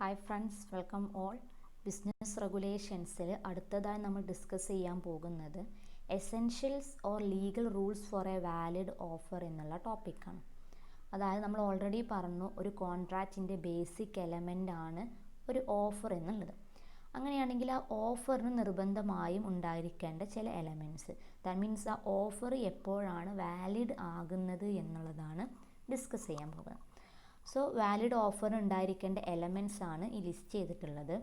Hi friends, welcome all. Business റെഗുലേഷൻസിൽ അടുത്തതായി നമ്മൾ ഡിസ്കസ് ചെയ്യാൻ പോകുന്നത് essentials or legal rules for a valid offer എന്നുള്ള ടോപ്പിക്കാണ്. അതായത് നമ്മൾ ഓൾറെഡി പറഞ്ഞു, ഒരു കോൺട്രാക്റ്റിൻ്റെ ബേസിക് എലമെൻ്റ് ആണ് ഒരു ഓഫർ എന്നുള്ളത്. അങ്ങനെയാണെങ്കിൽ ആ ഓഫറിന് നിർബന്ധമായും ഉണ്ടായിരിക്കേണ്ട ചില എലമെൻറ്റ്സ്, ദാറ്റ് മീൻസ് ആ ഓഫർ എപ്പോഴാണ് വാലിഡ് ആകുന്നത് എന്നുള്ളതാണ് ഡിസ്കസ് ചെയ്യാൻ പോകുന്നത്. സോ വാലിഡ് ഓഫർ ഉണ്ടായിരിക്കേണ്ട എലമെൻറ്റ്സ് ആണ് ഈ ലിസ്റ്റ് ചെയ്തിട്ടുള്ളത്.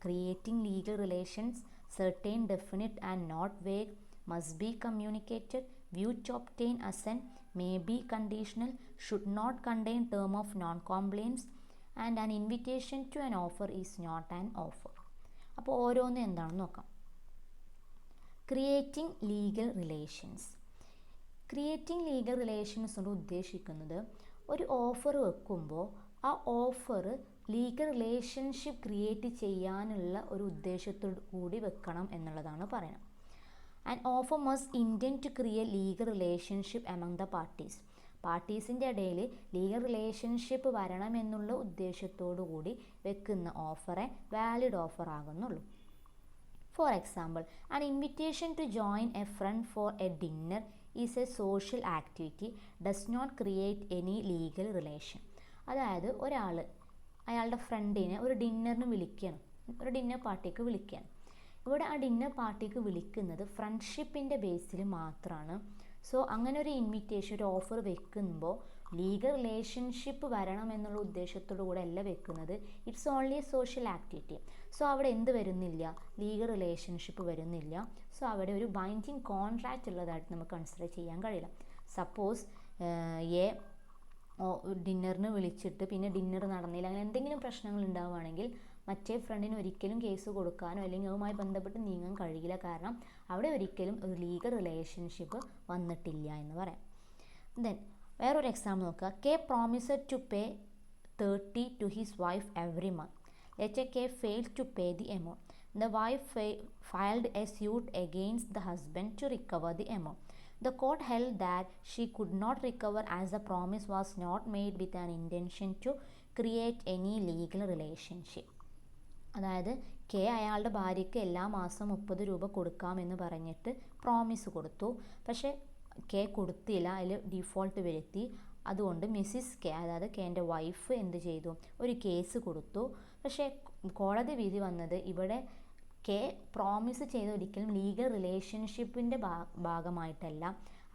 Creating legal relations, certain definite and not vague, must be communicated, view to obtain assent, may be conditional, should not contain term of non compliance, and an invitation to an offer is not an offer. അപ്പോൾ ഓരോന്നും എന്താണെന്ന് നോക്കാം. Creating legal relations. Creating legal relations കൊണ്ട് ഉദ്ദേശിക്കുന്നത് ഒരു offer വെക്കുമ്പോൾ ആ offer legal relationship create ചെയ്യാനുള്ള ഒരു ഉദ്ദേശത്തോടു കൂടി വെക്കണം എന്നുള്ളതാണ് പറയുന്നത്. And offer must intent to create legal relationship among the parties. പാർട്ടീസിൻ്റെ ഇടയിൽ ലീഗൽ റിലേഷൻഷിപ്പ് വരണമെന്നുള്ള ഉദ്ദേശത്തോടു കൂടി വെക്കുന്ന ഓഫറെ വാലിഡ് ഓഫർ ആകുന്നുള്ളൂ. For example, an invitation to join a friend for a dinner is a social activity, does not create any legal relation. അതായത് അയാളുടെ ഫ്രണ്ടിനെ ഒരു ഡിന്നറിന് വിളിക്കണം, ഒരു ഡിന്നർ പാർട്ടിക്ക് വിളിക്കുകയാണ്. ഇവിടെ ആ ഡിന്നർ പാർട്ടിക്ക് വിളിക്കുന്നത് ഫ്രണ്ട്ഷിപ്പിൻ്റെ ബേസിൽ മാത്രമാണ്. സോ അങ്ങനെ ഒരു ഇൻവിറ്റേഷൻ, ഒരു ഓഫർ വെക്കുമ്പോൾ ലീഗൽ റിലേഷൻഷിപ്പ് വരണം എന്നുള്ള ഉദ്ദേശത്തോടു കൂടെ അല്ല വെക്കുന്നത്. It's only A social activity. So അവിടെ എന്ത് വരുന്നില്ല? ലീഗൽ റിലേഷൻഷിപ്പ് വരുന്നില്ല. സോ അവിടെ ഒരു ബൈൻഡിങ് കോൺട്രാക്റ്റ് ഉള്ളതായിട്ട് നമുക്ക് കൺസിഡർ ചെയ്യാൻ കഴിയില്ല. സപ്പോസ് ഡിന്നറിന് വിളിച്ചിട്ട് പിന്നെ ഡിന്നർ നടന്നില്ല, അങ്ങനെ എന്തെങ്കിലും പ്രശ്നങ്ങൾ ഉണ്ടാവുകയാണെങ്കിൽ മറ്റേ ഫ്രണ്ടിന് ഒരിക്കലും കേസ് കൊടുക്കാനോ അല്ലെങ്കിൽ അതുമായി ബന്ധപ്പെട്ട് നീങ്ങാൻ കഴിയില്ല. കാരണം അവിടെ ഒരിക്കലും ഒരു ലീഗൽ റിലേഷൻഷിപ്പ് വന്നിട്ടില്ല എന്ന് പറയാം. ദെൻ വേറൊരു എക്സാമ്പിൾ നോക്കുക. K promised to pay 30 to his wife every month. Later K failed to pay the amount. The wife filed a suit against the husband to recover the amount. The court held that she could not recover as the promise was not made with an intention to create any legal relationship. അതായത് K അയാളുടെ ഭാര്യയ്ക്ക് എല്ലാ മാസം 30 രൂപ കൊടുക്കാമെന്ന് പറഞ്ഞിട്ട് promise കൊടുത്തു. പക്ഷേ കെ കൊടുത്തില്ല, അതിൽ ഡിഫോൾട്ട് വരുത്തി. അതുകൊണ്ട് മിസ്സിസ് കെ, അതായത് കെൻ്റെ വൈഫ് എന്ത് ചെയ്തു? ഒരു കേസ് കൊടുത്തു. പക്ഷേ കോടതി വിധി വന്നത് ഇവിടെ കെ പ്രോമിസ് ചെയ്ത ഒരിക്കലും ലീഗൽ റിലേഷൻഷിപ്പിൻ്റെ ഭാഗമായിട്ടല്ല.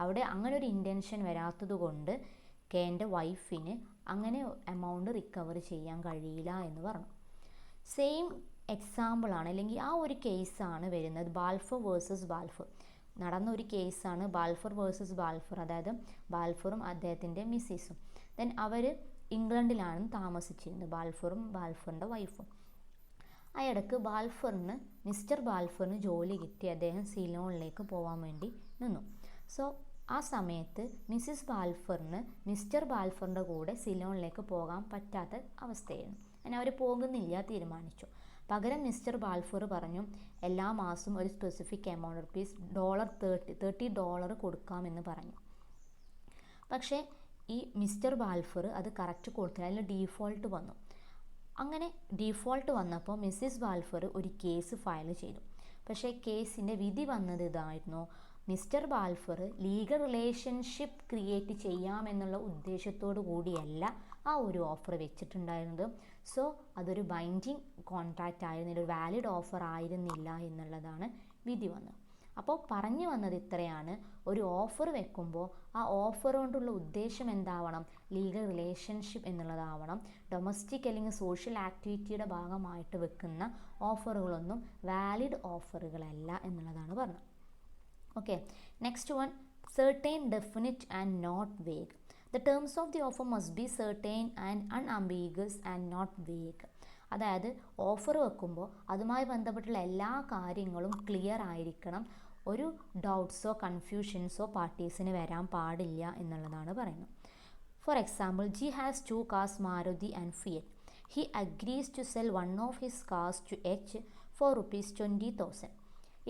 അവിടെ അങ്ങനെ ഒരു ഇൻറ്റൻഷൻ വരാത്തത് കൊണ്ട് കെൻ്റെ വൈഫിന് അങ്ങനെ എമൗണ്ട് റിക്കവർ ചെയ്യാൻ കഴിയില്ല എന്ന് പറഞ്ഞു. സെയിം എക്സാമ്പിളാണ്, അല്ലെങ്കിൽ ആ ഒരു കേസാണ് വരുന്നത് ബാൽഫർ വേഴ്സസ് ബാൽഫർ. നടന്ന ഒരു കേസാണ് ബാൽഫർ വേഴ്സസ് ബാൽഫർ. അതായത് ബാൽഫറും അദ്ദേഹത്തിൻ്റെ മിസ്സിസും. ദെൻ അവർ ഇംഗ്ലണ്ടിലാണ് താമസിച്ചിരുന്നത്, ബാൽഫറും ബാൽഫറിൻ്റെ വൈഫും. ആ ഇടയ്ക്ക് മിസ്റ്റർ ബാൽഫറിന് ജോലി കിട്ടി. അദ്ദേഹം സിലോണിലേക്ക് പോകാൻ വേണ്ടി നിന്നു. സോ ആ സമയത്ത് മിസ്സിസ് ബാൽഫറിന് മിസ്റ്റർ ബാൽഫറിൻ്റെ കൂടെ സിലോണിലേക്ക് പോകാൻ പറ്റാത്ത അവസ്ഥയായിരുന്നു. അങ്ങനെ അവർ പോകുന്നില്ല തീരുമാനിച്ചു. പകരം മിസ്റ്റർ ബാൽഫർ പറഞ്ഞു, എല്ലാ മാസവും ഒരു സ്പെസിഫിക് എമൗണ്ട് റുപ്പീസ് $30 കൊടുക്കാമെന്ന് പറഞ്ഞു. പക്ഷേ ഈ മിസ്റ്റർ ബാൽഫർ അത് കറക്റ്റ് കൊടുത്തില്ല, അതിൽ ഡീഫോൾട്ട് വന്നു. അങ്ങനെ ഡീഫോൾട്ട് വന്നപ്പോൾ മിസ്സിസ് ബാൽഫർ ഒരു കേസ് ഫയൽ ചെയ്തു. പക്ഷേ കേസിൻ്റെ വിധി വന്നത് ഇതായിരുന്നു: Mr Balfour legal relationship create ചെയ്യാമെന്നുള്ള ഉദ്ദേശത്തോടു കൂടിയല്ല ആ ഒരു ഓഫർ വെച്ചിട്ടുണ്ടായിരുന്നത്. സോ അതൊരു ബൈൻഡിങ് കോൺട്രാക്റ്റ് ആയിരുന്നില്ല, ഒരു വാലിഡ് ഓഫർ ആയിരുന്നില്ല എന്നുള്ളതാണ് വിധി വന്നത്. അപ്പോൾ പറഞ്ഞു വന്നത് ഇത്രയാണ്: ഒരു ഓഫർ വെക്കുമ്പോൾ ആ ഓഫർ കൊണ്ടുള്ള ഉദ്ദേശം എന്താവണം? ലീഗൽ റിലേഷൻഷിപ്പ് എന്നുള്ളതാവണം. ഡൊമസ്റ്റിക് അല്ലെങ്കിൽ സോഷ്യൽ ആക്ടിവിറ്റിയുടെ ഭാഗമായിട്ട് വെക്കുന്ന ഓഫറുകളൊന്നും വാലിഡ് ഓഫറുകളല്ല എന്നുള്ളതാണ് പറഞ്ഞത്. Okay, next one, certain, definite and not vague. The terms of the offer must be certain and unambiguous and not vague. അതായത് ഓഫർ വെക്കുമ്പോൾ അതുമായി ബന്ധപ്പെട്ടുള്ള എല്ലാ കാര്യങ്ങളും ക്ലിയർ ആയിരിക്കണം. ഒരു ഡൗട്ട്സോ കൺഫ്യൂഷൻസോ പാർട്ടീസിന് വരാൻ പാടില്ല എന്നുള്ളതാണ് പറയുന്നത്. For example, G has 2 cars, Maruti and Fiat. He agrees to sell one of his cars to H for ₹20,000.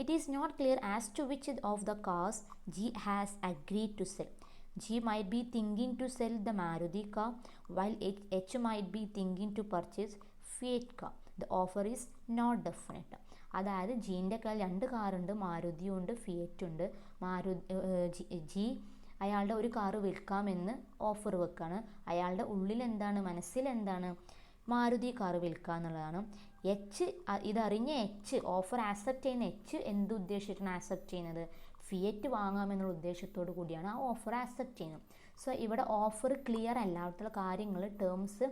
It is not clear as to which of the cars G has agreed to sell. G might be thinking to sell the Maruti car, while H might be thinking to purchase Fiat car. The offer is not definite. അതായത് ജീൻ്റെ കയ്യിൽ 2 കാറുണ്ട്, മാരുതിയും ഉണ്ട് ഫിയറ്റും ഉണ്ട്. G അയാളുടെ ഒരു car വിൽക്കാമെന്ന് offer വെക്കാണ്. അയാളുടെ ഉള്ളിൽ എന്താണ്, മനസ്സിൽ എന്താണ്, മാരുതി കാറ് വിൽക്കുക എന്നുള്ളതാണ്. എച്ച് ഇതറിഞ്ഞ എച്ച്, ഓഫർ ആക്സെപ്റ്റ് ചെയ്യുന്ന എച്ച് എന്ത് ഉദ്ദേശിച്ചിട്ടാണ് ആക്സെപ്റ്റ് ചെയ്യുന്നത്, ഫിയറ്റ് വാങ്ങാമെന്നുള്ള ഉദ്ദേശത്തോടു കൂടിയാണ് ആ ഓഫർ ആക്സെപ്റ്റ് ചെയ്യുന്നത്. സോ ഇവിടെ ഓഫർ ക്ലിയർ അല്ലാത്ത കാര്യങ്ങൾ, ടേംസ്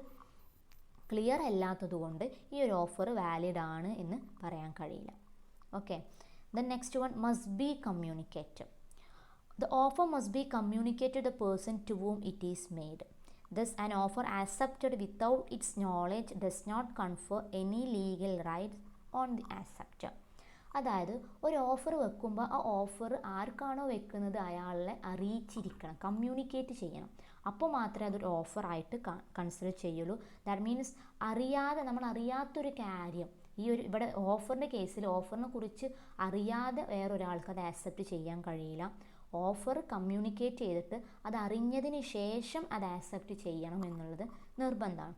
ക്ലിയർ അല്ലാത്തത് കൊണ്ട് ഈ ഒരു ഓഫർ വാലിഡ് ആണ് എന്ന് പറയാൻ കഴിയില്ല. Okay, then next one, must be communicated. The offer must be communicated to the person to whom it is made. Thus, an offer accepted without its knowledge does not confer any legal rights on the acceptor. അതായത് ഒരു offer വെക്കുമ്പോൾ ആ offer ആർക്കാണോ വെക്കുന്നത് അയാളെ അറിയിച്ചിരിക്കണം, communicate ചെയ്യണം. അപ്പോൾ മാത്രമേ അതൊരു ഓഫറായിട്ട് കൺസിഡർ ചെയ്യുള്ളൂ. ദാറ്റ് മീൻസ് അറിയാതെ, നമ്മൾ അറിയാത്തൊരു കാര്യം, ഈ ഒരു ഇവിടെ ഓഫറിൻ്റെ കേസിൽ ഓഫറിനെ കുറിച്ച് അറിയാതെ വേറൊരാൾക്ക് അത് ആക്സെപ്റ്റ് ചെയ്യാൻ കഴിയില്ല. ഓഫർ കമ്മ്യൂണിക്കേറ്റ് ചെയ്തിട്ട് അത് അറിഞ്ഞതിന് ശേഷം അത് ആക്സെപ്റ്റ് ചെയ്യണം എന്നുള്ളത് നിർബന്ധമാണ്.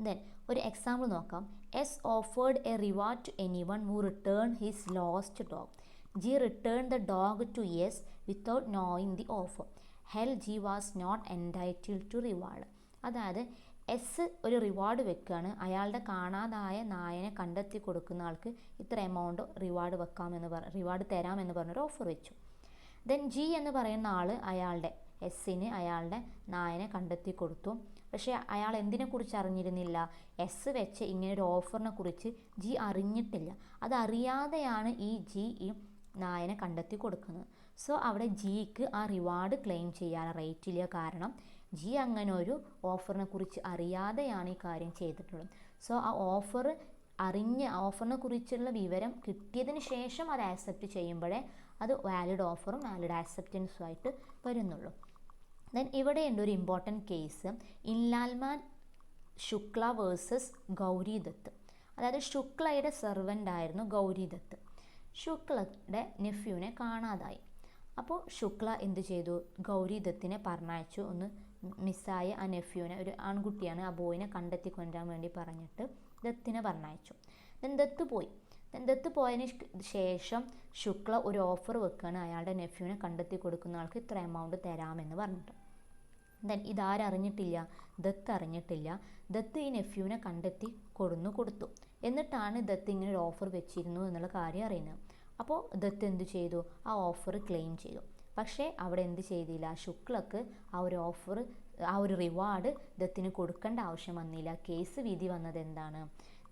ദെൻ ഒരു എക്സാമ്പിൾ നോക്കാം. S offered a reward to anyone who return his lost dog. G return the dog to S without knowing the offer. Held G was not entitled to reward. അതായത് S ഒരു reward വെക്കുകയാണ്, അയാളുടെ കാണാതായ നായനെ കണ്ടെത്തി കൊടുക്കുന്ന ആൾക്ക് ഇത്ര എമൗണ്ട് റിവാർഡ് റിവാർഡ് തരാമെന്ന് പറഞ്ഞൊരു ഓഫർ വെച്ചു. ദെൻ ജി എന്ന് പറയുന്ന ആൾ അയാളുടെ എസ്സിന് അയാളുടെ നായനെ കണ്ടെത്തി കൊടുത്തു. പക്ഷേ അയാൾ എന്തിനെക്കുറിച്ച് അറിഞ്ഞിരുന്നില്ല, എസ് വെച്ച് ഇങ്ങനൊരു ഓഫറിനെ കുറിച്ച് ജി അറിഞ്ഞിട്ടില്ല. അതറിയാതെയാണ് ഈ ജി ഈ നായനെ കണ്ടെത്തി കൊടുക്കുന്നത്. സോ അവിടെ ജിക്ക് ആ റിവാർഡ് ക്ലെയിം ചെയ്യാൻ റൈറ്റ് ഇല്ല. കാരണം ജി അങ്ങനെ ഒരു ഓഫറിനെ കുറിച്ച് അറിയാതെയാണ് ഈ കാര്യം ചെയ്തിട്ടുള്ളത്. സോ ആ ഓഫറിനെ കുറിച്ചുള്ള വിവരം കിട്ടിയതിന് ശേഷം അത് ആക്സെപ്റ്റ് ചെയ്യുമ്പോഴേ അത് വാലിഡ് ഓഫറും വാലിഡ് ആക്സെപ്റ്റൻസും ആയിട്ട് വരുന്നുള്ളൂ. ദെൻ ഇവിടെയുണ്ട് ഒരു ഇമ്പോർട്ടൻറ്റ് കേസ്, ഇൻലാൽമാൻ ശുക്ല വേഴ്സസ് ഗൗരി ദത്ത്. അതായത് ശുക്ലയുടെ സെർവൻ്റ് ആയിരുന്നു ഗൗരി ദത്ത്. ശുക്ലയുടെ നെഫ്യൂവിനെ കാണാതായി. അപ്പോൾ ശുക്ല എന്ത് ചെയ്തു, ഗൗരി ദത്തിനെ പറഞ്ഞയച്ചു. ഒന്ന് മിസ്സായ ആ നെഫ്യൂവിനെ, ഒരു ആൺകുട്ടിയാണ്, ആ ബോയിനെ കണ്ടെത്തി കൊണ്ടുവരാൻ വേണ്ടി പറഞ്ഞിട്ട് ദത്തിനെ പറഞ്ഞയച്ചു. ദെൻ ദത്ത് പോയി. ദത്ത് പോയതിന് ശേഷം ശുക്ല ഒരു ഓഫർ വെക്കുകയാണ്, അയാളുടെ നെഫ്യൂവിനെ കണ്ടെത്തി കൊടുക്കുന്ന ആൾക്ക് ഇത്ര എമൗണ്ട് തരാമെന്ന് പറഞ്ഞിട്ട്. ദെൻ ഇതാരറിഞ്ഞിട്ടില്ല, ദത്ത് അറിഞ്ഞിട്ടില്ല. ദത്ത് ഈ നെഫ്യൂവിനെ കണ്ടെത്തി കൊടുത്തു. എന്നിട്ടാണ് ദത്ത് ഇങ്ങനെ ഒരു ഓഫർ വെച്ചിരുന്നു എന്നുള്ള കാര്യം അറിയുന്നത്. അപ്പോൾ ദത്ത് എന്ത് ചെയ്തു, ആ ഓഫർ ക്ലെയിം ചെയ്തു. പക്ഷേ അവിടെ എന്ത് ചെയ്തില്ല, ശുക്ലക്ക് ആ ഒരു റിവാർഡ് ദത്തിന് കൊടുക്കേണ്ട ആവശ്യം വന്നില്ല. കേസ് വിധി വന്നത് എന്താണ്,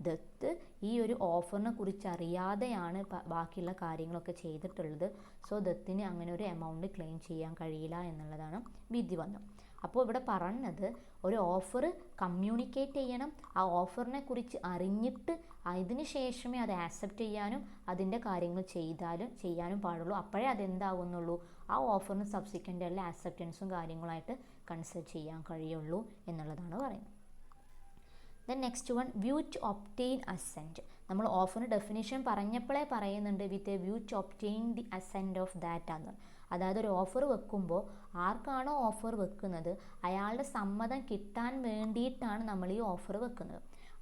ദത്ത് ഈ ഒരു ഓഫറിനെ കുറിച്ച് അറിയാതെയാണ് ബാക്കിയുള്ള കാര്യങ്ങളൊക്കെ ചെയ്തിട്ടുള്ളത്. സോ ദത്തിന് അങ്ങനെ ഒരു എമൗണ്ട് ക്ലെയിം ചെയ്യാൻ കഴിയില്ല എന്നുള്ളതാണ് വിധി വന്നത്. അപ്പോൾ ഇവിടെ പറഞ്ഞത് ഒരു ഓഫർ കമ്മ്യൂണിക്കേറ്റ് ചെയ്യണം, ആ ഓഫറിനെ കുറിച്ച് അറിഞ്ഞിട്ട് അതിന് ശേഷമേ അത് ആക്സെപ്റ്റ് ചെയ്യാനും അതിൻ്റെ കാര്യങ്ങൾ ചെയ്യാനും പാടുള്ളൂ. അപ്പോഴേ അതെന്താകുന്നുള്ളൂ, ആ ഓഫറിന് സബ്സിക്വൻ്റ് ആയിട്ടുള്ള ആക്സെപ്റ്റൻസും കാര്യങ്ങളായിട്ട് കൺസിഡർ ചെയ്യാൻ കഴിയുള്ളൂ എന്നുള്ളതാണ് പറയുന്നത്. Then next one, view to obtain assent. നമ്മൾ ഓഫറിന് ഡെഫിനേഷൻ പറഞ്ഞപ്പോഴേ പറയുന്നുണ്ട് with a view to obtain the assent of that other. അതായത് ഒരു ഓഫർ വെക്കുമ്പോൾ ആർക്കാണോ ഓഫർ വെക്കുന്നത് അയാളുടെ സമ്മതം കിട്ടാൻ വേണ്ടിയിട്ടാണ് നമ്മൾ ഈ ഓഫർ വെക്കുന്നത്.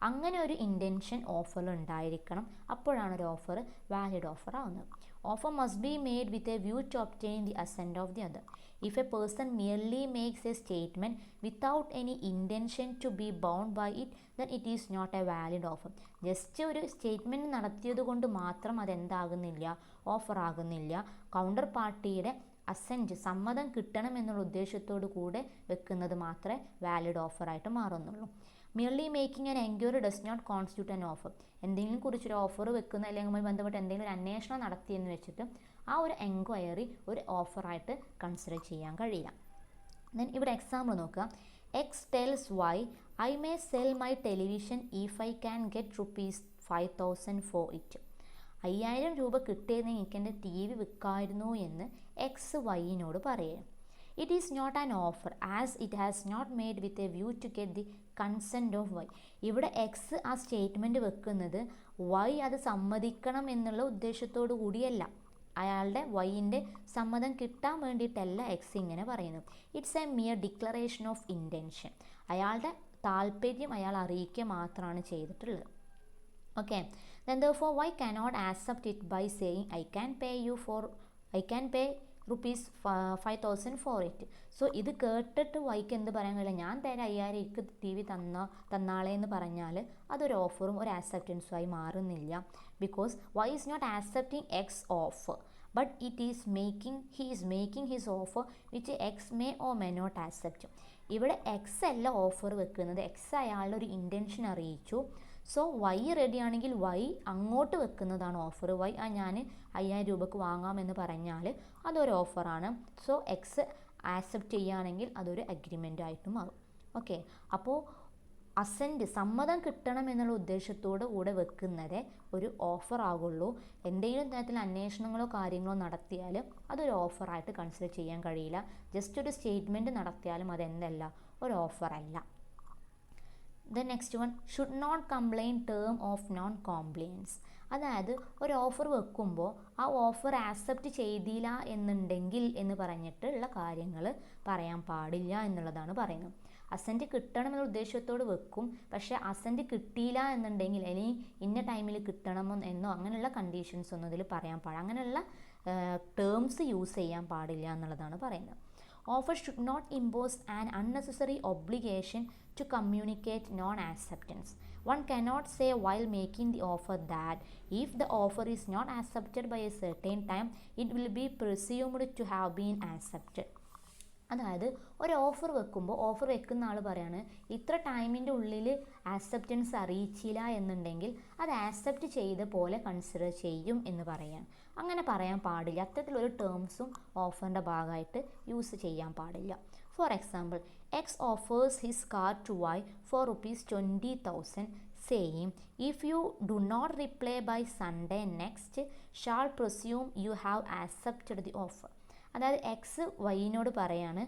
അങ്ങനെ ഒരു ഇൻറ്റൻഷൻ ഓഫറിൽ ഉണ്ടായിരിക്കണം. അപ്പോഴാണ് ഒരു ഓഫർ വാലിഡ് ഓഫർ ആവുന്നത്. Offer must be made with a view to obtain the assent of the other. If a person merely makes a statement without any intention to be bound by it, then it is not a valid offer. Just ഒരു statement നടത്തിയത് കൊണ്ട് മാത്രം അതെന്താകുന്നില്ല, offer ആകുന്നില്ല. Counter പാർട്ടിയുടെ assent, സമ്മതം കിട്ടണം എന്നുള്ള ഉദ്ദേശത്തോടു കൂടെ വെക്കുന്നത് മാത്രമേ വാലിഡ് ഓഫറായിട്ട് മാറുന്നുള്ളൂ. Merely making an enquiry does not constitute an offer. എന്തെങ്കിലും കുറിച്ചൊരു ഓഫർ വെക്കുന്ന അല്ലെങ്കിൽ അതുമായി ബന്ധപ്പെട്ട് എന്തെങ്കിലും ഒരു അന്വേഷണം നടത്തിയെന്ന് വെച്ചിട്ട് ആ ഒരു എൻക്വയറി ഒരു ഓഫറായിട്ട് കൺസിഡർ ചെയ്യാൻ കഴിയില്ല. ദെൻ ഇവിടെ എക്സാമ്പിൾ നോക്കുക. X tells Y I may sell my television if I can get ₹5,000 for it. 5000 രൂപ കിട്ടിയതെങ്കിൽ എനിക്ക് എൻ്റെ TV വിൽക്കായിരുന്നു എന്ന് എക്സ് വൈനോട് പറയുക. It is not an offer as it has not made with a view to get the consent of Y. ഇവിടെ X ആ statement വെക്കുന്നത് Y അത് സമ്മതിക്കണം എന്നുള്ള ഉദ്ദേശത്തോടു കൂടിയല്ല. അയാളുടെ വൈൻ്റെ സമ്മതം കിട്ടാൻ വേണ്ടിയിട്ടല്ല എക്സ് ഇങ്ങനെ പറയുന്നു. It's A mere declaration of intention. അയാളുടെ താല്പര്യം അയാൾ അറിയിക്കുക മാത്രമാണ് ചെയ്തിട്ടുള്ളത്. Okay, then therefore y cannot accept it by saying I can pay ₹5,000 for it. So ഇത് കേട്ടിട്ട് വൈക്ക് എന്ത് പറയാൻ കഴിയില്ല, ഞാൻ തരാം 5,000 എനിക്ക് ടി വി തന്നാളെ എന്ന് പറഞ്ഞാൽ അതൊരു ഓഫറും ഒരു ആക്സെപ്റ്റൻസുമായി മാറുന്നില്ല. Because Y is not accepting X offer, but he is making his offer which X may or may not accept. ഇവിടെ എക്സ് അല്ല ഓഫർ വെക്കുന്നത്, എക്സ് അയാളുടെ ഒരു ഇൻറ്റൻഷൻ അറിയിച്ചു. സോ വൈ റെഡി ആണെങ്കിൽ വൈ അങ്ങോട്ട് വെക്കുന്നതാണ് ഓഫർ. വൈ ഞാൻ 5,000 രൂപക്ക് വാങ്ങാമെന്ന് പറഞ്ഞാൽ അതൊരു ഓഫറാണ്. സോ എക്സ് ആക്സെപ്റ്റ് ചെയ്യുകയാണെങ്കിൽ അതൊരു അഗ്രിമെൻ്റ് ആയിട്ട് മാറും. ഓക്കെ, അപ്പോൾ അസെൻറ്റ് സമ്മതം കിട്ടണം എന്നുള്ള ഉദ്ദേശത്തോട് കൂടെ വെക്കുന്നത് ഒരു ഓഫർ ആകുള്ളൂ. എന്തെങ്കിലും തരത്തിൽ അന്വേഷണങ്ങളോ കാര്യങ്ങളോ നടത്തിയാൽ അതൊരു ഓഫറായിട്ട് കൺസിഡർ ചെയ്യാൻ കഴിയില്ല. ജസ്റ്റ് ഒരു സ്റ്റേറ്റ്മെൻറ്റ് നടത്തിയാലും അതെന്തല്ല, ഒരു ഓഫറല്ല. The next one, should not complain term of non compliance. അതായത് ഒരു ഓഫർ വെക്കുമ്പോൾ ആ ഓഫർ ആക്സെപ്റ്റ് ചെയ്തില്ല എന്നുണ്ടെങ്കിൽ എന്ന് പറഞ്ഞിട്ടുള്ള കാര്യങ്ങൾ പറയാൻ പാടില്ല എന്നുള്ളതാണ് പറയുന്നത്. അസെൻറ്റ് കിട്ടണമെന്ന ഉദ്ദേശത്തോട് വെക്കും, പക്ഷേ അസെൻറ്റ് കിട്ടിയില്ല എന്നുണ്ടെങ്കിൽ അല്ലെങ്കിൽ ഇന്ന ടൈമിൽ കിട്ടണമെന്നോ എന്നോ അങ്ങനെയുള്ള കണ്ടീഷൻസ് ഒന്നും ഇതിൽ പറയാൻ പാടില്ല, അങ്ങനെയുള്ള ടേംസ് യൂസ് ചെയ്യാൻ പാടില്ല എന്നുള്ളതാണ് പറയുന്നത്. Offer should not impose an unnecessary obligation to communicate non-acceptance. One cannot say while making the offer that if the offer is not accepted by a certain time, it will be presumed to have been accepted. അതായത് ഒരു offer വെക്കുമ്പോൾ offer വെക്കുന്ന ആൾ പറയാണ് ഇത്ര ടൈമിൻ്റെ ഉള്ളിൽ acceptance അറിയിച്ചില്ല എന്നുണ്ടെങ്കിൽ അത് ആക്സെപ്റ്റ് ചെയ്ത പോലെ കൺസിഡർ ചെയ്യും എന്ന് പറയാൻ. അങ്ങനെ പറയാൻ പാടില്ല. അത്തരത്തിലൊരു ടേംസും ഓഫറിൻ്റെ ഭാഗമായിട്ട് യൂസ് ചെയ്യാൻ പാടില്ല. For example, X offers his car to Y for ₹20,000 saying if you do not reply by Sunday next shall presume you have accepted the offer. അതായത് എക്സ് വൈനോട് പറയാണ്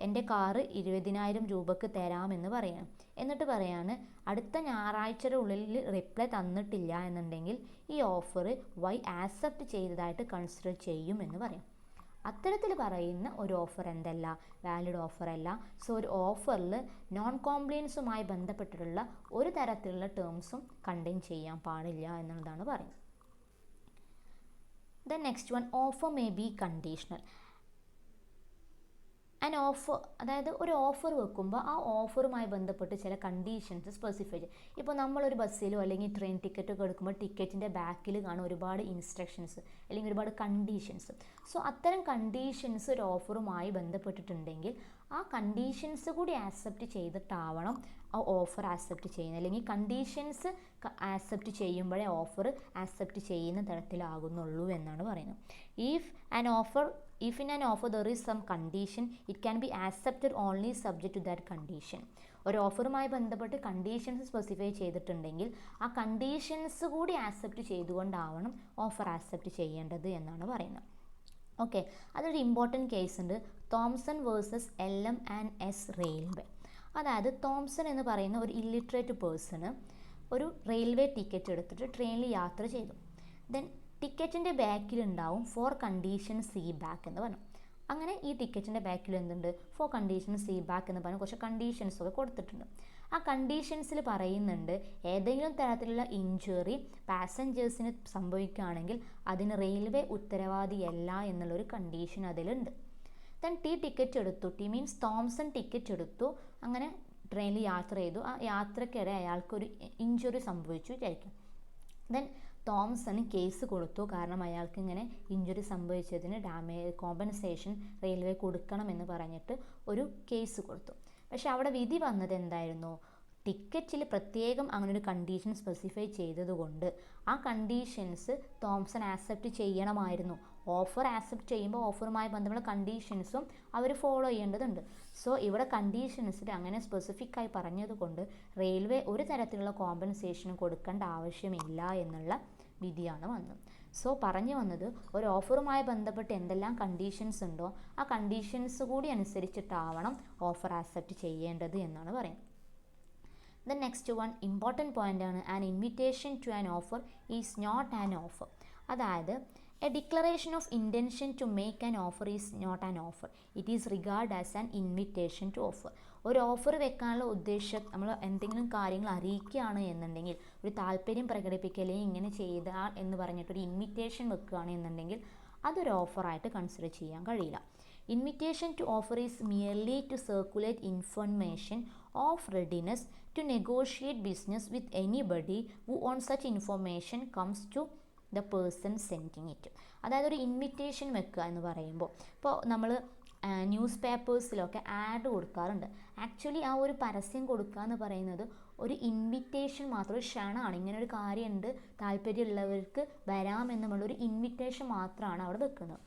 എൻ്റെ കാറ് 20,000 രൂപക്ക് തരാമെന്ന് പറയാണ്. എന്നിട്ട് പറയാണ് അടുത്ത ഞായറാഴ്ചയുടെ ഉള്ളിൽ റിപ്ലൈ തന്നിട്ടില്ല എന്നുണ്ടെങ്കിൽ ഈ ഓഫർ വൈ ആക്സെപ്റ്റ് ചെയ്തതായിട്ട് കൺസിഡർ ചെയ്യും എന്ന് പറയാം. അത്തരത്തിൽ പറയുന്ന ഒരു ഓഫർ എന്തല്ല, വാലിഡ് ഓഫർ അല്ല. സോ ഒരു ഓഫറിൽ നോൺ കോംപ്ലിയൻസുമായി ബന്ധപ്പെട്ടിട്ടുള്ള ഒരു തരത്തിലുള്ള ടേംസും കണ്ടെയ്ൻ ചെയ്യാൻ പാടില്ല എന്നുള്ളതാണ് പറയുന്നത്. Then next one, offer may be conditional. Offer, അതായത് ഒരു ഓഫർ വെക്കുമ്പോൾ ആ ഓഫറുമായി ബന്ധപ്പെട്ട് ചില കണ്ടീഷൻസ് സ്പെസിഫൈ ചെയ്യും. ഇപ്പോൾ നമ്മളൊരു ബസ്സിലോ അല്ലെങ്കിൽ ട്രെയിൻ ടിക്കറ്റൊക്കെ എടുക്കുമ്പോൾ ടിക്കറ്റിൻ്റെ ബാക്കിൽ കാണും ഒരുപാട് ഇൻസ്ട്രക്ഷൻസ് അല്ലെങ്കിൽ ഒരുപാട് കണ്ടീഷൻസ്. സോ അത്തരം കണ്ടീഷൻസ് ഒരു ഓഫറുമായി ബന്ധപ്പെട്ടിട്ടുണ്ടെങ്കിൽ ആ കണ്ടീഷൻസ് കൂടി ആക്സെപ്റ്റ് ചെയ്തിട്ടാവണം ആ ഓഫർ ആക്സെപ്റ്റ് ചെയ്യുന്നത്. അല്ലെങ്കിൽ കണ്ടീഷൻസ് ആക്സെപ്റ്റ് ചെയ്യുമ്പോഴേ ഓഫർ ആക്സെപ്റ്റ് ചെയ്യുന്ന തരത്തിലാകുന്നുള്ളൂ എന്നാണ് പറയുന്നത്. If in an offer there is some condition, it can be accepted only subject to that condition. ഒരു ഓഫറുമായി ബന്ധപ്പെട്ട് കണ്ടീഷൻസ് സ്പെസിഫൈ ചെയ്തിട്ടുണ്ടെങ്കിൽ ആ കണ്ടീഷൻസ് കൂടി ആക്സെപ്റ്റ് ചെയ്തുകൊണ്ടാവണം ഓഫർ ആക്സെപ്റ്റ് ചെയ്യേണ്ടത് എന്നാണ് പറയുന്നത്. ഓക്കെ, അതൊരു ഇമ്പോർട്ടൻറ്റ് കേസ് ഉണ്ട്, തോംസൺ വേഴ്സസ് LM&S റെയിൽവേ. അതായത് തോംസൺ എന്ന് പറയുന്ന ഒരു ഇല്ലിറ്ററേറ്റ് പേഴ്സണ് ഒരു റെയിൽവേ ടിക്കറ്റ് എടുത്തിട്ട് ട്രെയിനിൽ യാത്ര ചെയ്തു. ദെൻ ടിക്കറ്റിൻ്റെ ബാക്കിലുണ്ടാവും 4 കണ്ടീഷൻ സീ ബാക്ക് എന്ന് പറഞ്ഞു. അങ്ങനെ ഈ ടിക്കറ്റിൻ്റെ ബാക്കിൽ എന്തുണ്ട്, 4 കണ്ടീഷൻ സീ ബാക്ക് എന്ന് പറഞ്ഞ് കുറച്ച് കണ്ടീഷൻസൊക്കെ കൊടുത്തിട്ടുണ്ട്. ആ കണ്ടീഷൻസിൽ പറയുന്നുണ്ട് ഏതെങ്കിലും തരത്തിലുള്ള ഇഞ്ചുറി പാസഞ്ചേഴ്സിന് സംഭവിക്കുകയാണെങ്കിൽ അതിന് റെയിൽവേ ഉത്തരവാദിയല്ല എന്നുള്ളൊരു കണ്ടീഷൻ അതിലുണ്ട്. ദെൻ ടിക്കറ്റ് എടുത്തു, മീൻസ് തോംസൺ ടിക്കറ്റ് എടുത്തു, അങ്ങനെ ട്രെയിനിൽ യാത്ര ചെയ്തു. ആ യാത്രക്കിടെ അയാൾക്കൊരു ഇഞ്ചുറി സംഭവിച്ചു വിചാരിക്കും. ദെൻ തോംസൺ കേസ് കൊടുത്തു, കാരണം അയാൾക്ക് ഇങ്ങനെ ഇഞ്ചുറി സംഭവിച്ചതിന് കോമ്പൻസേഷൻ റെയിൽവേ കൊടുക്കണമെന്ന് പറഞ്ഞിട്ട് ഒരു കേസ് കൊടുത്തു. പക്ഷെ അവിടെ വിധി വന്നത് എന്തായിരുന്നു, ടിക്കറ്റിൽ പ്രത്യേകം അങ്ങനെ ഒരു കണ്ടീഷൻ സ്പെസിഫൈ ചെയ്തതുകൊണ്ട് ആ കണ്ടീഷൻസ് തോംസൺ ആക്സെപ്റ്റ് ചെയ്യണമായിരുന്നു. ഓഫർ ആക്സെപ്റ്റ് ചെയ്യുമ്പോൾ ഓഫറുമായി ബന്ധപ്പെട്ട കണ്ടീഷൻസും അവർ ഫോളോ ചെയ്യേണ്ടതുണ്ട്. സോ ഇവിടെ കണ്ടീഷൻസിൽ അങ്ങനെ സ്പെസിഫിക് ആയി പറഞ്ഞതുകൊണ്ട് റെയിൽവേ ഒരു തരത്തിലുള്ള കോമ്പൻസേഷനും കൊടുക്കേണ്ട ആവശ്യമില്ല എന്നുള്ള വിധിയാണ് വന്നത്. സോ പറഞ്ഞു വന്നത് ഒരു ഓഫറുമായി ബന്ധപ്പെട്ട് എന്തെല്ലാം കണ്ടീഷൻസ് ഉണ്ടോ ആ കണ്ടീഷൻസ് കൂടി അനുസരിച്ചിട്ടാവണം ഓഫർ ആക്സെപ്റ്റ് ചെയ്യേണ്ടത് എന്നാണ് പറയുന്നത്. Then next one important point ആണ്, an invitation to an offer is not an offer. അതായത് a declaration of intention to make an offer is not an offer, it is regard as an invitation to offer. ഒരു offer വെക്കാനുള്ള ഉദ്ദേശം നമ്മൾ എന്തെങ്കിലും കാര്യങ്ങൾ അറിയിക്കുകയാണ് എന്നുണ്ടെങ്കിൽ, ഒരു താല്പര്യം പ്രകടിപ്പിക്കലേ ഇങ്ങനെ ചെയ്താൽ എന്ന് പറഞ്ഞിട്ട് ഒരു ഇൻവിറ്റേഷൻ വെക്കുകയാണ് എന്നുണ്ടെങ്കിൽ അതൊരു ഓഫറായിട്ട് കൺസിഡർ ചെയ്യാൻ കഴിയില്ല. Invitation to offer is merely to circulate information of readiness to negotiate business with anybody who on such information comes to the person sending it. അതായത് ഒരു ഇൻവിറ്റേഷൻ വെക്കുക എന്ന് പറയുമ്പോൾ, ഇപ്പോൾ നമ്മൾ ന്യൂസ് പേപ്പേഴ്സിലൊക്കെ ആഡ് കൊടുക്കാറുണ്ട്. ആക്ച്വലി ആ ഒരു പരസ്യം കൊടുക്കുക എന്ന് പറയുന്നത് ഒരു ഇൻവിറ്റേഷൻ മാത്രം, ഒരു ക്ഷണമാണ്, ഇങ്ങനെ ഒരു കാര്യമുണ്ട്, താല്പര്യമുള്ളവർക്ക് വരാമെന്നുമുള്ള ഒരു ഇൻവിറ്റേഷൻ മാത്രമാണ് അവിടെ വെക്കുന്നത്.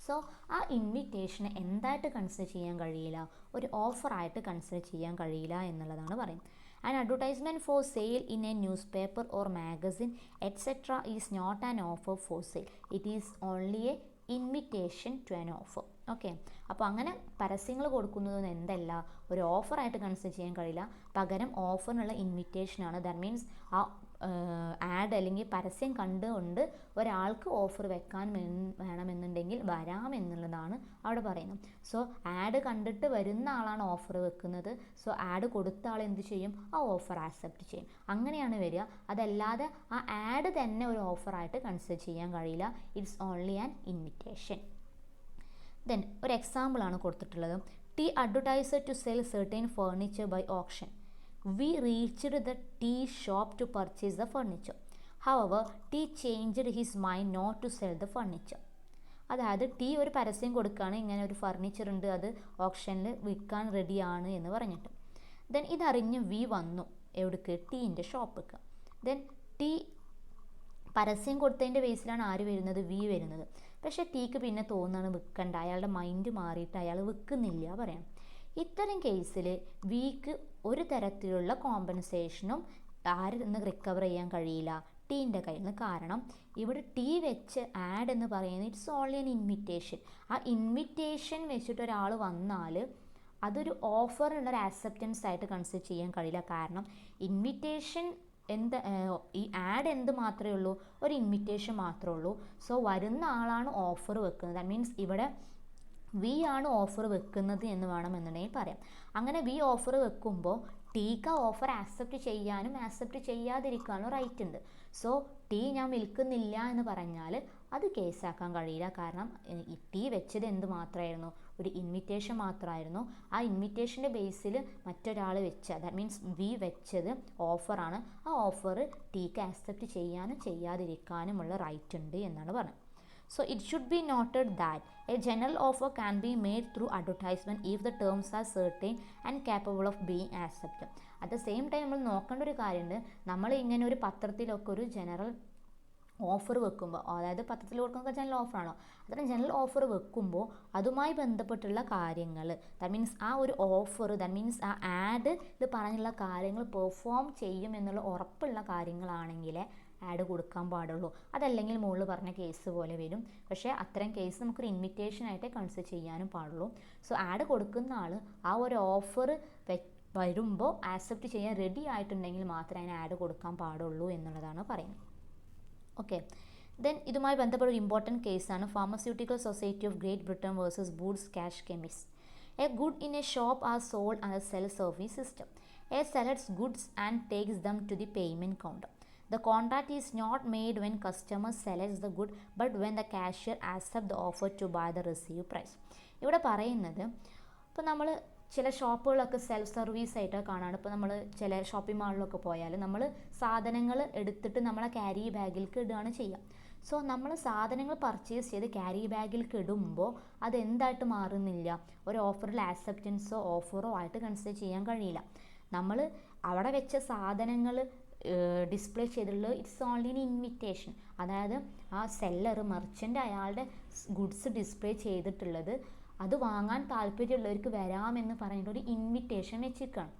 സോ ആ ഇൻവിറ്റേഷനെ എന്തായിട്ട് കൺസിഡർ ചെയ്യാൻ കഴിയില്ല, ഒരു ഓഫറായിട്ട് കൺസിഡർ ചെയ്യാൻ കഴിയില്ല എന്നുള്ളതാണ് പറയുന്നത്. An advertisement for sale in a newspaper or magazine etc. is not an offer for sale. It is only a invitation to an offer. Okay, അപ്പോൾ അങ്ങനെ പരസ്യങ്ങൾ കൊടുക്കുന്നതൊന്നും എന്തല്ല, ഒരു ഓഫറായിട്ട് കൺസിഡർ ചെയ്യാൻ കഴിയില്ല. പകരം ഓഫറിനുള്ള ഇൻവിറ്റേഷനാണ്. ദാറ്റ് മീൻസ് ആ ആഡ് അല്ലെങ്കിൽ പരസ്യം കണ്ടുകൊണ്ട് ഒരാൾക്ക് ഓഫർ വെക്കാൻ വേണമെന്നുണ്ടെങ്കിൽ വരാം എന്നുള്ളതാണ് അവിടെ പറയുന്നത്. സോ ആഡ് കണ്ടിട്ട് വരുന്ന ആളാണ് ഓഫർ വെക്കുന്നത്. സോ ആഡ് കൊടുത്ത ആൾ എന്ത് ചെയ്യും, ആ ഓഫർ ആക്സെപ്റ്റ് ചെയ്യും. അങ്ങനെയാണ് വരിക. അതല്ലാതെ ആ ആഡ് തന്നെ ഒരു ഓഫറായിട്ട് കൺസിഡർ ചെയ്യാൻ കഴിയില്ല. It's only an invitation. Then ഒരു എക്സാമ്പിളാണ് കൊടുത്തിട്ടുള്ളത്. T advertiser to sell certain furniture by auction. We reached the tea shop to purchase the furniture. However, T changed his mind not to sell the furniture. അതായത് T ഒരു പരസ്യം കൊടുക്കുകയാണ്, ഇങ്ങനെ ഒരു furniture ഉണ്ട്, അത് ഓപ്ഷനിൽ വിൽക്കാൻ റെഡിയാണ് എന്ന് പറഞ്ഞിട്ട്. ദെൻ ഇതറിഞ്ഞ് വി വന്നു എവിടേക്ക്, ടീൻ്റെ ഷോപ്പിക്ക്. ദെൻ ടി പരസ്യം കൊടുത്തതിൻ്റെ ബേസിലാണ് ആര് വരുന്നത്, വി വരുന്നത്. പക്ഷേ ടീക്ക് പിന്നെ തോന്നുകയാണ് വിൽക്കണ്ട, അയാളുടെ മൈൻഡ് മാറിയിട്ട് അയാൾ വിൽക്കുന്നില്ല പറയാം. ഇത്തരം കേസിൽ വിക്ക് ഒരു തരത്തിലുള്ള കോമ്പൻസേഷനും ആരിൽ നിന്ന് റിക്കവർ ചെയ്യാൻ കഴിയില്ല, ടീൻ്റെ കയ്യിൽ നിന്ന്. കാരണം ഇവിടെ ടി വെച്ച് ആഡ് എന്ന് പറയുന്നത് ഇറ്റ്സ് ഓൺലി ആൻ ഇൻവിറ്റേഷൻ. ആ ഇൻവിറ്റേഷൻ വെച്ചിട്ട് ഒരാൾ വന്നാൽ അതൊരു ഓഫറിനുള്ളൊരു ആക്സെപ്റ്റൻസ് ആയിട്ട് കൺസിഡർ ചെയ്യാൻ കഴിയില്ല. കാരണം ഇൻവിറ്റേഷൻ ഈ ആഡ് എന്ത് മാത്രമേ ഉള്ളൂ, ഒരു ഇൻവിറ്റേഷൻ മാത്രമേ ഉള്ളൂ. സോ വരുന്ന ആളാണ് ഓഫർ വെക്കുന്നത്. ദാറ്റ് മീൻസ് ഇവിടെ വി ആണ് ഓഫർ വെക്കുന്നത് എന്ന് വേണമെന്നുണ്ടെങ്കിൽ പറയാം. അങ്ങനെ വി ഓഫർ വെക്കുമ്പോൾ ടീക്ക് ആ ഓഫർ ആക്സെപ്റ്റ് ചെയ്യാനും ആക്സെപ്റ്റ് ചെയ്യാതിരിക്കാനും റൈറ്റ് ഉണ്ട്. സോ ടീ ഞാൻ വിൽക്കുന്നില്ല എന്ന് പറഞ്ഞാൽ അത് കേസാക്കാൻ കഴിയില്ല. കാരണം ടീ വെച്ചത് എന്ത് മാത്രമായിരുന്നു, ഒരു ഇൻവിറ്റേഷൻ മാത്രമായിരുന്നു. ആ ഇൻവിറ്റേഷൻ്റെ ബേസിൽ മറ്റൊരാൾ വെച്ച, ദാറ്റ് മീൻസ് വി വെച്ചത് ഓഫറാണ്. ആ ഓഫർ ടീക്ക് ആക്സെപ്റ്റ് ചെയ്യാനും ചെയ്യാതിരിക്കാനുമുള്ള റൈറ്റ് ഉണ്ട് എന്നാണ് പറഞ്ഞത്. So it should be noted that a general offer can be made through advertisement if the terms are certain and capable of being accepted. At the same time നമ്മൾ നോക്കേണ്ട ഒരു കാര്യമുണ്ട്, നമ്മൾ ഇങ്ങനെ ഒരു പത്രത്തിലൊക്കെ ഒരു ജനറൽ ഓഫർ വെക്കുമ്പോൾ, അതായത് പത്രത്തിൽ കൊടുക്കുന്നത് ജനറൽ ഓഫറാണോ, അത്തരം ജനറൽ ഓഫർ വെക്കുമ്പോൾ അതുമായി ബന്ധപ്പെട്ടുള്ള കാര്യങ്ങൾ, ദാറ്റ് മീൻസ് ആ ഒരു ഓഫർ, ദാറ്റ് മീൻസ് ആ ആഡ് ഇത് പറഞ്ഞുള്ള കാര്യങ്ങൾ പെർഫോം ചെയ്യും എന്നുള്ള ഉറപ്പുള്ള കാര്യങ്ങളാണെങ്കിൽ ആഡ് കൊടുക്കാൻ പാടുള്ളൂ. അതല്ലെങ്കിൽ മുകളിൽ പറഞ്ഞ കേസ് പോലെ വരും. പക്ഷേ അത്തരം കേസ് നമുക്കൊരു ഇൻവിറ്റേഷനായിട്ടേ കൺസിഡർ ചെയ്യാനും പാടുള്ളൂ. സോ ആഡ് കൊടുക്കുന്ന ആൾ ആ ഒരു ഓഫർ വരുമ്പോൾ ആക്സെപ്റ്റ് ചെയ്യാൻ റെഡി ആയിട്ടുണ്ടെങ്കിൽ മാത്രമേ അതിന് ആഡ് കൊടുക്കാൻ പാടുള്ളൂ എന്നുള്ളതാണ് പറയുന്നത്. ഓക്കെ, ദെൻ ഇതുമായി ബന്ധപ്പെട്ട ഒരു ഇമ്പോർട്ടൻറ്റ് കേസാണ് Pharmaceutical Society of Great Britain versus Boots Cash Chemist. A good in a shop are sold and self service system. A selects goods and takes them to the payment counter. The contract is not made when customer selects the good but when the cashier accepts the offer to buy the received price. ഇവിടെ പറയുന്നത്, ഇപ്പോൾ നമ്മൾ ചില ഷോപ്പുകളൊക്കെ self service ആയിട്ട് കാണാണ്. ഇപ്പോൾ നമ്മൾ ചില shopping മാളിലൊക്കെ പോയാൽ നമ്മൾ സാധനങ്ങൾ എടുത്തിട്ട് നമ്മളെ ക്യാരി ബാഗിലേക്ക് ഇടുകയാണ് ചെയ്യുക. സോ നമ്മൾ സാധനങ്ങൾ പർച്ചേസ് ചെയ്ത് ക്യാരി ബാഗിലേക്ക് ഇടുമ്പോൾ അതെന്തായിട്ട് മാറുന്നില്ല, ഒരു ഓഫറിൽ ആക്സെപ്റ്റൻസോ ഓഫറോ ആയിട്ട് കൺസിഡർ ചെയ്യാൻ കഴിയില്ല. നമ്മൾ അവിടെ വെച്ച സാധനങ്ങൾ ഡിസ്പ്ലേ ചെയ്തിട്ടുള്ളത് ഇറ്റ്സ് ഓൺലി ഇൻ ഇൻവിറ്റേഷൻ. അതായത് ആ സെല്ലർ മെർച്ചൻ്റ് അയാളുടെ ഗുഡ്സ് ഡിസ്പ്ലേ ചെയ്തിട്ടുള്ളത് അത് വാങ്ങാൻ താല്പര്യമുള്ളവർക്ക് വരാമെന്ന് പറഞ്ഞിട്ടൊരു ഇൻവിറ്റേഷൻ വെച്ചിരിക്കുകയാണ്.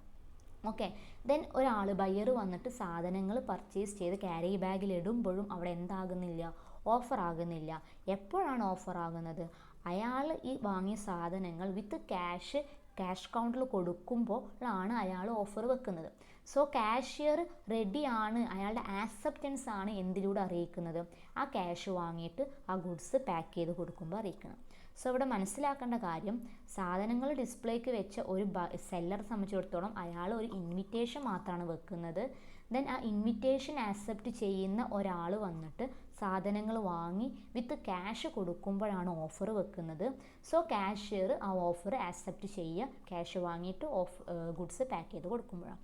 ഓക്കെ, ദെൻ ഒരാൾ ബയ്യർ വന്നിട്ട് സാധനങ്ങൾ പർച്ചേസ് ചെയ്ത് ക്യാരി ബാഗിൽ ഇടുമ്പോഴും അവിടെ എന്താകുന്നില്ല, ഓഫർ ആകുന്നില്ല. എപ്പോഴാണ് ഓഫർ ആകുന്നത്, അയാൾ ഈ വാങ്ങിയ സാധനങ്ങൾ വിത്ത് ക്യാഷ് കൗണ്ടറിൽ കൊടുക്കുമ്പോൾ ആണ് അയാൾ ഓഫർ വെക്കുന്നത്. സോ കാഷ്യർ റെഡിയാണ്, അയാളുടെ ആക്സെപ്റ്റൻസ് ആണ് എന്തിലൂടെ അറിയിക്കുന്നത്, ആ ക്യാഷ് വാങ്ങിയിട്ട് ആ ഗുഡ്സ് പാക്ക് ചെയ്ത് കൊടുക്കുമ്പോൾ അറിയിക്കണം. സോ ഇവിടെ മനസ്സിലാക്കേണ്ട കാര്യം, സാധനങ്ങൾ ഡിസ്പ്ലേക്ക് വെച്ച ഒരു സെല്ലറെ സംബന്ധിച്ചിടത്തോളം അയാൾ ഒരു ഇൻവിറ്റേഷൻ മാത്രമാണ് വെക്കുന്നത്. ദെൻ ആ ഇൻവിറ്റേഷൻ ആക്സെപ്റ്റ് ചെയ്യുന്ന ഒരാൾ വന്നിട്ട് സാധനങ്ങൾ വാങ്ങി വിത്ത് ക്യാഷ് കൊടുക്കുമ്പോഴാണ് ഓഫർ വെക്കുന്നത്. സോ കാഷ്യർ ആ ഓഫർ ആക്സെപ്റ്റ് ചെയ്യുക, ക്യാഷ് വാങ്ങിയിട്ട് ഗുഡ്സ് പാക്ക് ചെയ്ത് കൊടുക്കുമ്പോഴാണ്.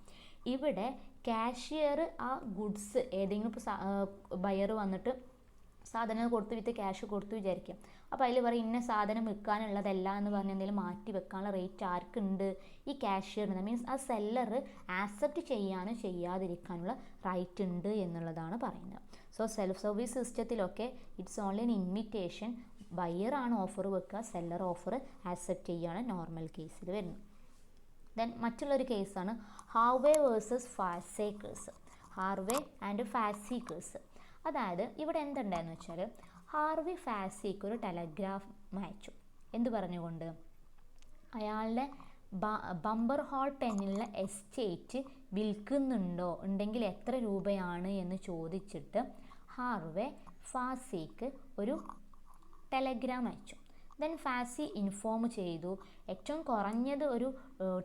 ഇവിടെ കാഷ്യർ ആ ഗുഡ്സ് ഏതെങ്കിലും ഇപ്പോൾ ബയർ വന്നിട്ട് സാധനം കൊടുത്ത് വിത്ത് ക്യാഷ് കൊടുത്ത് വിചാരിക്കാം. അപ്പോൾ അതിൽ പറയും ഇന്ന സാധനം വിൽക്കാനുള്ളതല്ല എന്ന് പറഞ്ഞ് എന്തെങ്കിലും മാറ്റി വെക്കാനുള്ള റേറ്റ് ആർക്കുണ്ട്, ഈ കാഷ്യറിന്. മീൻസ് ആ സെല്ലർ ആക്സെപ്റ്റ് ചെയ്യാനോ ചെയ്യാതിരിക്കാനുള്ള റൈറ്റ് ഉണ്ട് എന്നുള്ളതാണ് പറയുന്നത്. സോ സെൽഫ് സർവീസ് സിസ്റ്റത്തിലൊക്കെ ഇറ്റ്സ് ഓൺലി എൻ ഇൻവിറ്റേഷൻ. ബയറാണ് ഓഫർ വെക്കുക, സെല്ലർ ഓഫർ ആക്സെപ്റ്റ് ചെയ്യുകയാണ് നോർമൽ കേസിൽ വരുന്നത്. ദെൻ മറ്റുള്ളൊരു കേസാണ് ഹാർവേ വേഴ്സസ് ഫാസേക്കേഴ്സ്. ഹാർവേ ആൻഡ് ഫാസീക്കേഴ്സ്. അതായത് ഇവിടെ എന്തുണ്ടായെന്ന് വെച്ചാൽ, ഹാർവി ഫാസിക്ക് ഒരു ടെലഗ്രാഫ് അയച്ചു. എന്ത് പറഞ്ഞുകൊണ്ട്, അയാളുടെ ബമ്പർ ഹോൾ പെന്നിലുള്ള എസ്റ്റേറ്റ് വിൽക്കുന്നുണ്ടോ, ഉണ്ടെങ്കിൽ എത്ര രൂപയാണ് എന്ന് ചോദിച്ചിട്ട് ഹാർവേ ഫാസിക്ക് ഒരു ടെലഗ്രാം അയച്ചു. ദെൻ ഫാസി ഇൻഫോം ചെയ്തു, ഏറ്റവും കുറഞ്ഞത് ഒരു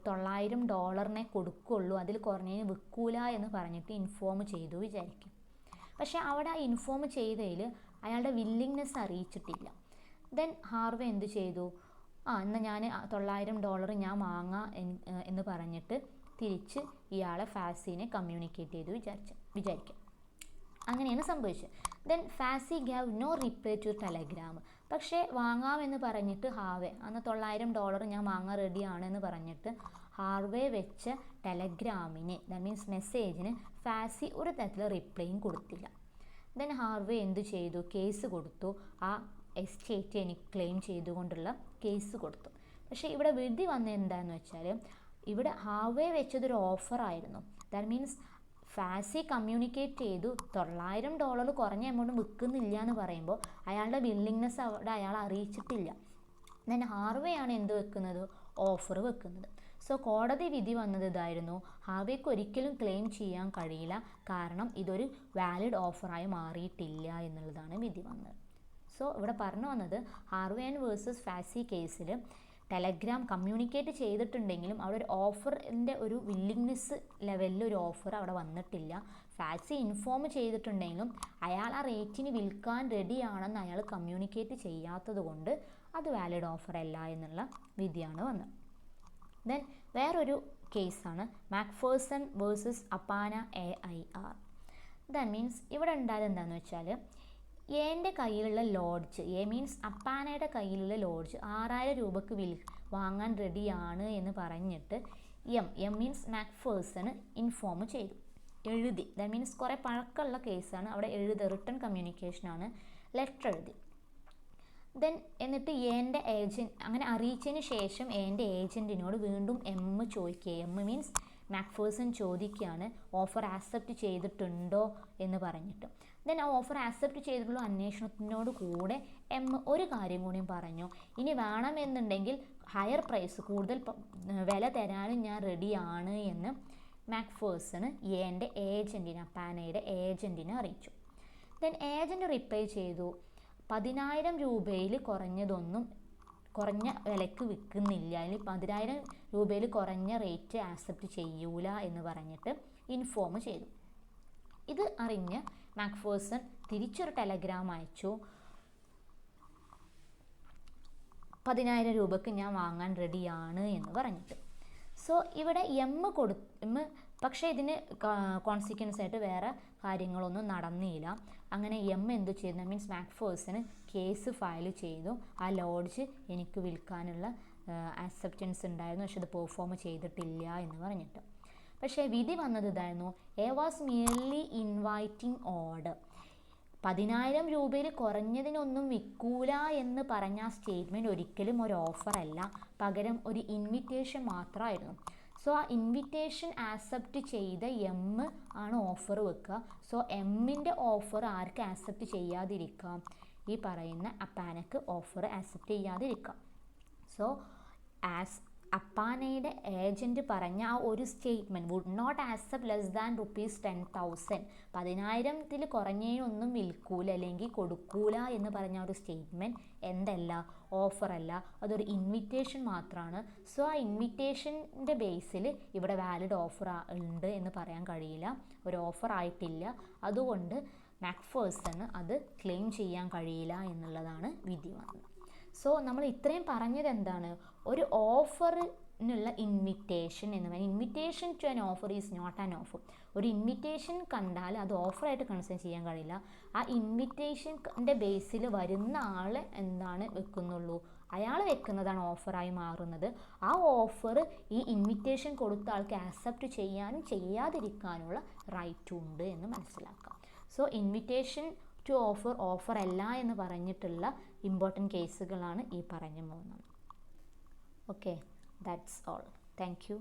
$900 കൊടുക്കുള്ളൂ, അതിൽ കുറഞ്ഞതിന് വിൽക്കൂല എന്ന് പറഞ്ഞിട്ട് ഇൻഫോം ചെയ്തു വിചാരിക്കും. പക്ഷേ അവിടെ ആ ഇൻഫോം ചെയ്തതിൽ അയാളുടെ വില്ലിങ്നെസ് അറിയിച്ചിട്ടില്ല. ദെൻ ഹാർവേ എന്ത് ചെയ്തു, എന്നാൽ ഞാൻ $900 ഞാൻ വാങ്ങാം എന്ന് പറഞ്ഞിട്ട് തിരിച്ച് ഇയാളെ ഫാസിനെ കമ്മ്യൂണിക്കേറ്റ് ചെയ്തു വിചാരിക്കാം. അങ്ങനെയാണ് സംഭവിച്ചത്. Then Facey gave no reply to telegram. പക്ഷേ വാങ്ങാമെന്ന് പറഞ്ഞിട്ട് അന്ന് $900 ഞാൻ വാങ്ങാൻ റെഡിയാണെന്ന് പറഞ്ഞിട്ട് ഹാർവേ വെച്ച ടെലഗ്രാമിന്, ദാറ്റ് മീൻസ് മെസ്സേജിന് ഫാസി ഒരു തരത്തിലുള്ള റിപ്ലൈയും കൊടുത്തില്ല. ദെൻ ഹാർവേ എന്ത് ചെയ്തു, കേസ് കൊടുത്തു. ആ എസ്റ്റേറ്റ് എനിക്ക് ക്ലെയിം ചെയ്തുകൊണ്ടുള്ള കേസ് കൊടുത്തു. പക്ഷേ ഇവിടെ വിധി വന്നത് എന്താണെന്ന് വെച്ചാൽ, ഇവിടെ ഹാർവേ വെച്ചതൊരു ഓഫറായിരുന്നു. ദാറ്റ് മീൻസ് ഫാസി കമ്മ്യൂണിക്കേറ്റ് ചെയ്തു $900 കുറഞ്ഞ എമൗണ്ട് വിൽക്കുന്നില്ല എന്ന് പറയുമ്പോൾ അയാളുടെ വില്ലിങ്നെസ് അവിടെ അയാൾ അറിയിച്ചിട്ടില്ല. ദെൻ ഹാർവേ ആണ് എന്ത് വെക്കുന്നത്, ഓഫർ വെക്കുന്നത്. സോ കോടതി വിധി വന്നത് ഇതായിരുന്നു, ഹാർവേക്ക് ഒരിക്കലും ക്ലെയിം ചെയ്യാൻ കഴിയില്ല, കാരണം ഇതൊരു വാലിഡ് ഓഫറായി മാറിയിട്ടില്ല എന്നുള്ളതാണ് വിധി വന്നത്. സോ ഇവിടെ പറഞ്ഞു വന്നത്, ഹാർവേ ആൻഡ് വേഴ്സസ് ഫാസി കേസിൽ ടെലഗ്രാം കമ്മ്യൂണിക്കേറ്റ് ചെയ്തിട്ടുണ്ടെങ്കിലും അവിടെ ഒരു ഓഫറിൻ്റെ ഒരു വില്ലിങ്നെസ് ലെവലിൽ ഒരു ഓഫർ അവിടെ വന്നിട്ടില്ല. ഫാസി ഇൻഫോം ചെയ്തിട്ടുണ്ടെങ്കിലും അയാൾ ആ റേറ്റിന് വിൽക്കാൻ റെഡിയാണെന്ന് അയാൾ കമ്മ്യൂണിക്കേറ്റ് ചെയ്യാത്തത് കൊണ്ട് അത് വാലിഡ് ഓഫർ അല്ല എന്നുള്ള വിധിയാണ് വന്നത്. ദെൻ വേറൊരു കേസാണ് MacPherson versus Appanna AIR. That means ഇവിടെ ഉണ്ടായത് എന്താണെന്ന് വെച്ചാൽ, എൻ്റെ കയ്യിലുള്ള ലോഡ്ജ്, മീൻസ് അപ്പാനയുടെ കയ്യിലുള്ള ലോഡ്ജ് 6000 രൂപക്ക് വാങ്ങാൻ റെഡിയാണ് എന്ന് പറഞ്ഞിട്ട് എം മീൻസ് മാക്ഫേഴ്സണ് ഇൻഫോം ചെയ്തു, എഴുതി. ദാറ്റ് മീൻസ് കുറേ പഴക്കമുള്ള കേസാണ്, അവിടെ റിട്ടൺ കമ്മ്യൂണിക്കേഷനാണ്, ലെറ്റർ എഴുതി. ദെൻ എന്നിട്ട് എൻ്റെ ഏജൻറ്റ് അങ്ങനെ അറിയിച്ചതിന് ശേഷം എൻ്റെ ഏജൻറ്റിനോട് വീണ്ടും ചോദിക്കുക, മീൻസ് മാക്ഫേഴ്സൺ ചോദിക്കുകയാണ് ഓഫർ ആക്സെപ്റ്റ് ചെയ്തിട്ടുണ്ടോ എന്ന് പറഞ്ഞിട്ട്. ദെൻ ആ ഓഫർ ആക്സെപ്റ്റ് ചെയ്തിട്ടുള്ള അന്വേഷണത്തിനോട് കൂടെ ഒരു കാര്യം കൂടിയും പറഞ്ഞു, ഇനി വേണമെന്നുണ്ടെങ്കിൽ ഹയർ പ്രൈസ്, കൂടുതൽ വില തരാനും ഞാൻ റെഡിയാണ് എന്ന് മാക്ഫേഴ്സൺ എൻ്റെ ഏജൻറ്റിനെ, അപ്പാനയുടെ ഏജൻറ്റിനെ അറിയിച്ചു. ദെൻ ഏജൻറ്റ് റിപ്ലൈ ചെയ്തു, 10,000 രൂപയിൽ കുറഞ്ഞതൊന്നും കുറഞ്ഞ വിലക്ക് വിൽക്കുന്നില്ല, അല്ലെങ്കിൽ 10,000 രൂപയിൽ കുറഞ്ഞ റേറ്റ് ആക്സെപ്റ്റ് ചെയ്യൂല എന്ന് പറഞ്ഞിട്ട് ഇൻഫോം ചെയ്തു. ഇത് അറിഞ്ഞ് മാക്ഫേഴ്സൺ തിരിച്ചൊരു ടെലഗ്രാം അയച്ചു, 10,000 രൂപക്ക് ഞാൻ വാങ്ങാൻ റെഡിയാണ് എന്ന് പറഞ്ഞിട്ട്. സോ ഇവിടെ പക്ഷേ ഇതിന് കോൺസിക്വൻസ് ആയിട്ട് വേറെ കാര്യങ്ങളൊന്നും നടന്നില്ല. അങ്ങനെ എന്ത് ചെയ്തു, മീൻസ് മാക്ഫേഴ്സണ് കേസ് ഫയൽ ചെയ്തു, ആ ലോഡ്ജ് എനിക്ക് വിൽക്കാനുള്ള ആക്സെപ്റ്റൻസ് ഉണ്ടായിരുന്നു, പക്ഷെ അത് പെർഫോം ചെയ്തിട്ടില്ല എന്ന് പറഞ്ഞിട്ട്. പക്ഷേ വിധി വന്നത് ഇതായിരുന്നു, വാസ് മിയർലി ഇൻവൈറ്റിംഗ് ഓർഡർ. 10,000 രൂപയിൽ കുറഞ്ഞതിനൊന്നും വിൽക്കൂല എന്ന് പറഞ്ഞ ആ സ്റ്റേറ്റ്മെൻറ്റ് ഒരിക്കലും ഒരു ഓഫറല്ല, പകരം ഒരു ഇൻവിറ്റേഷൻ മാത്രമായിരുന്നു. സോ ആ ഇൻവിറ്റേഷൻ ആക്സെപ്റ്റ് ചെയ്ത ആണ് ഓഫർ വെക്കുക. സോ എമ്മിൻ്റെ ഓഫർ ആർക്ക് ആക്സെപ്റ്റ് ചെയ്യാതിരിക്കാം, ഈ പറയുന്ന അപ്പാനക്ക് ഓഫർ ആക്സെപ്റ്റ് ചെയ്യാതിരിക്കാം. സോ അപ്പാനയുടെ ഏജൻറ്റ് പറഞ്ഞ ആ ഒരു statement would not accept less than ₹10,000 10,000-ത്തിൽ കുറഞ്ഞതിനൊന്നും വിൽക്കൂല അല്ലെങ്കിൽ കൊടുക്കൂല എന്ന് പറഞ്ഞ ഒരു സ്റ്റേറ്റ്മെൻറ്റ് എന്തല്ല, ഓഫറല്ല, അതൊരു ഇൻവിറ്റേഷൻ മാത്രമാണ്. സോ ആ ഇൻവിറ്റേഷൻ്റെ ബേസിൽ ഇവിടെ വാലിഡ് ഓഫർ ഉണ്ട് എന്ന് പറയാൻ കഴിയില്ല, ഒരു ഓഫർ ആയിട്ടില്ല. അതുകൊണ്ട് മാക്ഫേഴ്സണ് അത് ക്ലെയിം ചെയ്യാൻ കഴിയില്ല എന്നുള്ളതാണ് വിധി വന്നത്. സോ നമ്മൾ ഇത്രയും പറഞ്ഞത് എന്താണ്, ഒരു ഓഫറിനുള്ള ഇൻവിറ്റേഷൻ എന്ന് പറയുന്നത്, invitation to an offer is not an offer. ഒരു ഇൻവിറ്റേഷൻ കണ്ടാൽ അത് ഓഫറായിട്ട് കൺസിഡർ ചെയ്യാൻ കഴിയില്ല. ആ ഇൻവിറ്റേഷൻ്റെ ബേസിൽ വരുന്ന ആൾ എന്താണ് വെക്കുന്നുള്ളൂ, അയാൾ വെക്കുന്നതാണ് ഓഫറായി മാറുന്നത്. ആ ഓഫർ ഈ ഇൻവിറ്റേഷൻ കൊടുത്ത ആൾക്ക് ആക്സെപ്റ്റ് ചെയ്യാനും ചെയ്യാതിരിക്കാനുള്ള റൈറ്റും ഉണ്ട് എന്ന് മനസ്സിലാക്കാം. സോ ഇൻവിറ്റേഷൻ ടു ഓഫർ അല്ല എന്ന് പറഞ്ഞിട്ടുള്ള ഇമ്പോർട്ടൻറ്റ് കേസുകളാണ് ഈ പറഞ്ഞ മൂന്നെണ്ണം. Okay, that's all. Thank you.